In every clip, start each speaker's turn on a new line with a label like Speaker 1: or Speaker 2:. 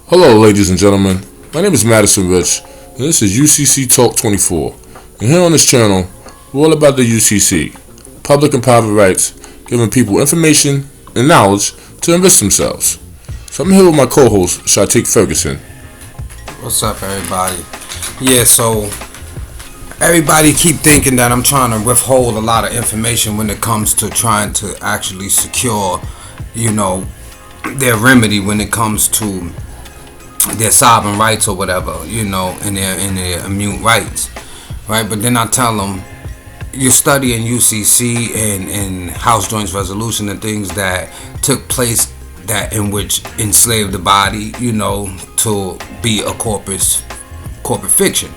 Speaker 1: Hello, ladies and gentlemen. My name is Madison Rich, and this is UCC Talk 24. And here on this channel, we're all about the UCC, public and private rights, giving people information and knowledge to enrich themselves. So I'm here with my co-host, Shatik Ferguson.
Speaker 2: What's up, everybody? Yeah, so everybody keep thinking that I'm trying to withhold a lot of information when it comes to trying to actually secure, their remedy when it comes to their sovereign rights or whatever, and their immune rights, right? But then I tell them, you're studying UCC and House Joint Resolution and things that took place that in which enslaved the body, to be a corporate fiction.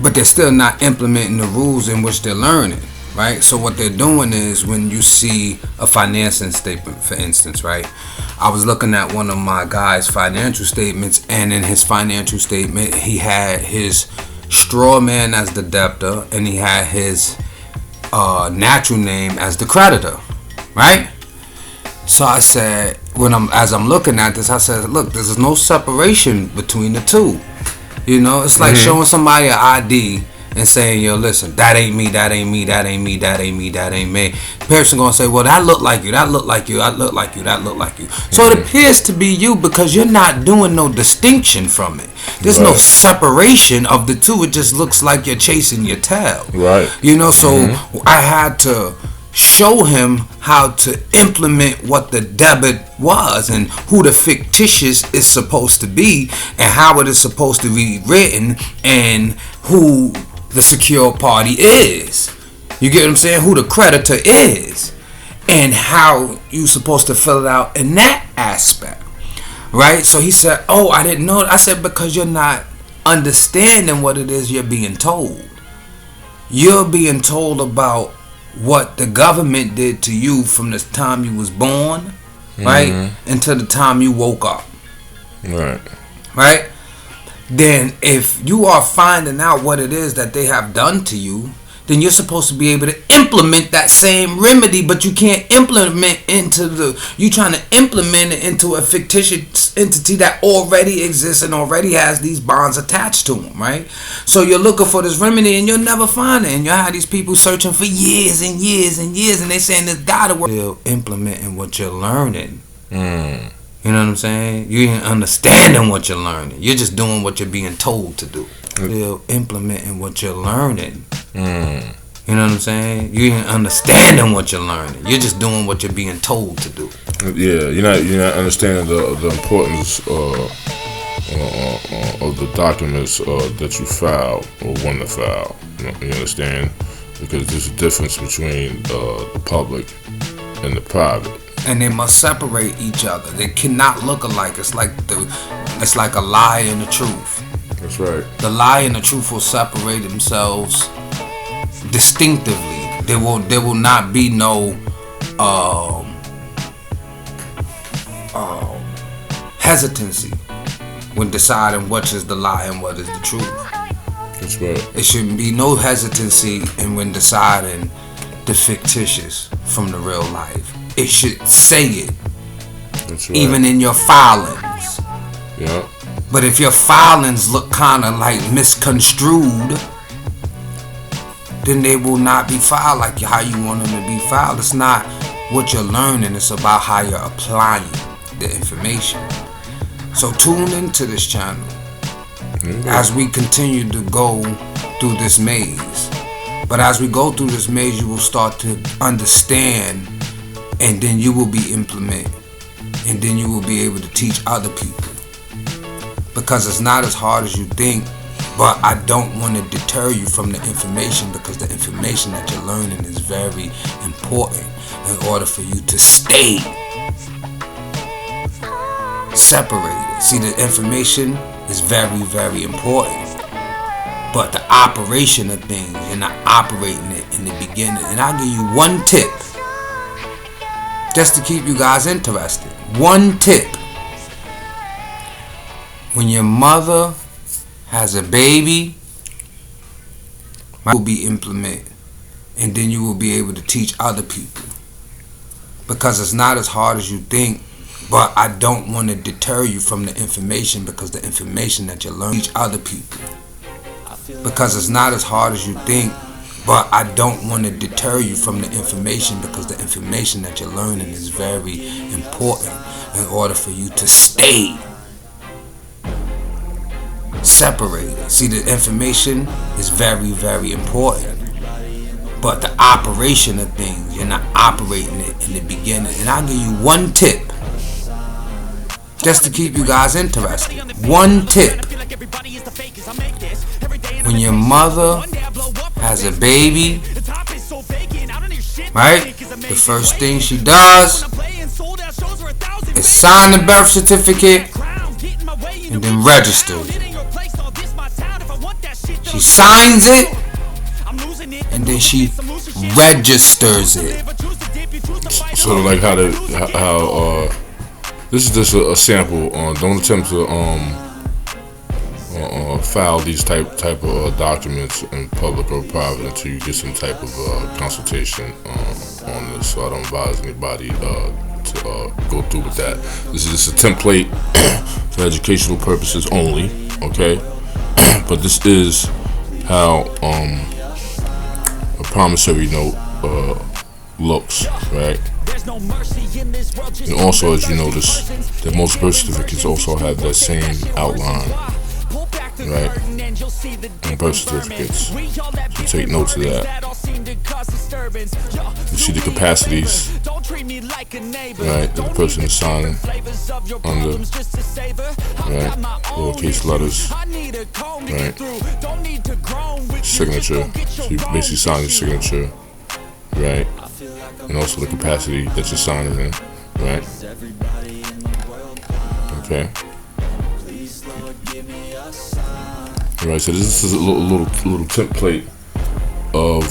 Speaker 2: But they're still not implementing the rules in which they're learning, right? So what they're doing is, when you see a financing statement, for instance, right? I was looking at one of my guy's financial statements, and in his financial statement, he had his STRAWman as the debtor, and he had his natural name as the creditor, right? So I said, as I'm looking at this, I said, look, there's no separation between the two. It's like showing somebody an ID and saying, yo, listen, that ain't me, that ain't me, that ain't me, that ain't me, that ain't me. The person gonna say, well, that look like you, that look like you, that look like you, that look like you. So it appears to be you because you're not doing no distinction from it. There's no separation of the two. It just looks like you're chasing your tail.
Speaker 1: Right.
Speaker 2: So I had to show him how to implement what the debit was and who the fictitious is supposed to be and how it is supposed to be written and who the secure party is. You get what I'm saying? Who the creditor is and how you supposed to fill it out in that aspect, right? So he said, oh, I didn't know. I said, because you're not understanding what it is you're being told. You're being told about what the government did to you from the time you was born, right, until the time you woke up, right? Then if you are finding out what it is that they have done to you, then you're supposed to be able to implement that same remedy, but you can't implement you trying to implement it into a fictitious entity that already exists and already has these bonds attached to them, right? So you're looking for this remedy and you'll never find it, and you'll have these people searching for years and years and years, and they saying this gotta work. You're implementing what you're learning. You know what I'm saying? You ain't understanding what you're learning. You're just doing what you're being told to do. You're implementing what you're learning. You know what I'm saying? You ain't understanding what you're learning. You're just doing what you're being told to do. Yeah,
Speaker 1: you're not understanding the importance of the documents that you file or want to file. You understand? Because there's a difference between the public and the private.
Speaker 2: And they must separate each other. They cannot look alike. It's like a lie and the truth.
Speaker 1: That's right.
Speaker 2: The lie and the truth will separate themselves distinctively. There will not be no hesitancy when deciding what is the lie and what is the truth.
Speaker 1: That's right.
Speaker 2: It shouldn't be no hesitancy in when deciding the fictitious from the real life. It should say it.
Speaker 1: That's right.
Speaker 2: Even in your filings.
Speaker 1: Yeah.
Speaker 2: But if your filings look kind of like misconstrued, then they will not be filed like how you want them to be filed. It's not what you're learning. It's about how you're applying the information. So tune into this channel as we continue to go through this maze. But as we go through this maze, you will start to understand, and then you will be implementing, and then you will be able to teach other people. Because it's not as hard as you think, but I don't want to deter you from the information, because the information that you're learning is very important in order for you to stay separated. See, the information is very, very important, but the operation of things, you're not operating it in the beginning. And I'll give you one tip, just to keep you guys interested. One tip. When your mother has a baby, it will be implemented, and then you will be able to teach other people. Because it's not as hard as you think, But I don't want to deter you from the information, because the information that you learn teach other people. Because it's not as hard as you think. But I don't want to deter you from the information, because the information that you're learning is very important in order for you to stay separated. See, the information is very, very important. But the operation of things, you're not operating it in the beginning. And I'll give you one tip, just to keep you guys interested. One tip. When your mother has a baby, right, the first thing she does is sign the birth certificate and then registers it. She signs it and then she registers it.
Speaker 1: So like how this is just a sample. Don't attempt to file these type of documents in public or private until you get some type of consultation on this. So I don't advise anybody to go through with that. This is just a template for educational purposes only, okay? But this is how a promissory note looks, right? And also, as you notice, that most birth certificates also have that same outline, right? And birth certificates. So take notes of that. You see the capacities, right, that the person is signing under, right? Lowercase letters, right? Signature. So you basically sign your signature, right? And also the capacity that you're signing in, right? Okay. Alright, so this is a little template of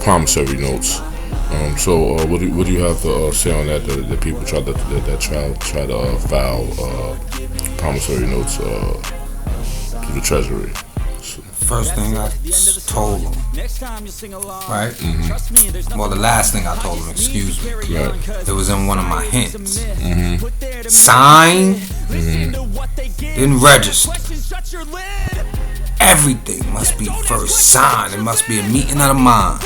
Speaker 1: promissory notes. So what do you have to say on that? That people try to file promissory notes to the Treasury.
Speaker 2: First thing I told them, right? Mm-hmm. Well, the last thing I told them, excuse me,
Speaker 1: right.
Speaker 2: It was in one of my hints. Mm-hmm. Sign, then register. Everything must be first signed. It must be a meeting of the minds.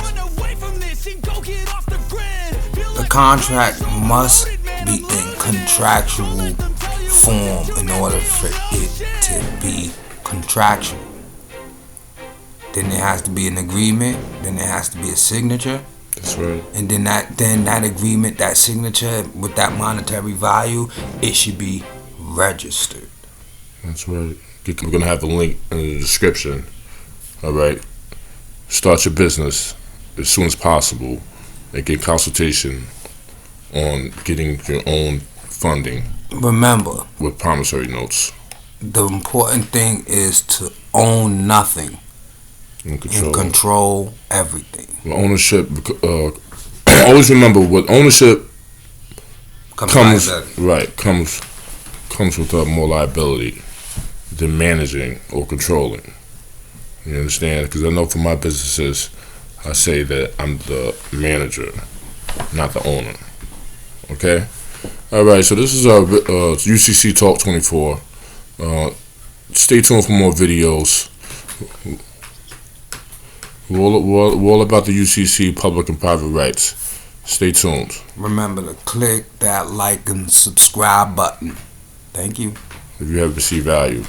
Speaker 2: The contract must be in contractual form in order for it to be contractual. Then there has to be an agreement. Then there has to be a signature.
Speaker 1: That's right.
Speaker 2: And then that agreement, that signature with that monetary value, it should be registered.
Speaker 1: That's right. We're gonna have the link in the description. All right. Start your business as soon as possible and get consultation on getting your own funding.
Speaker 2: Remember,
Speaker 1: with promissory notes,
Speaker 2: the important thing is to own nothing. And control everything.
Speaker 1: Well, ownership. Always remember, what ownership comes with more liability than managing or controlling. You understand? Because I know for my businesses, I say that I'm the manager, not the owner. Okay. All right. So this is our UCC Talk 24. Stay tuned for more videos. We're all about the UCC, public and private rights. Stay tuned.
Speaker 2: Remember to click that like and subscribe button. Thank you.
Speaker 1: If you have received value.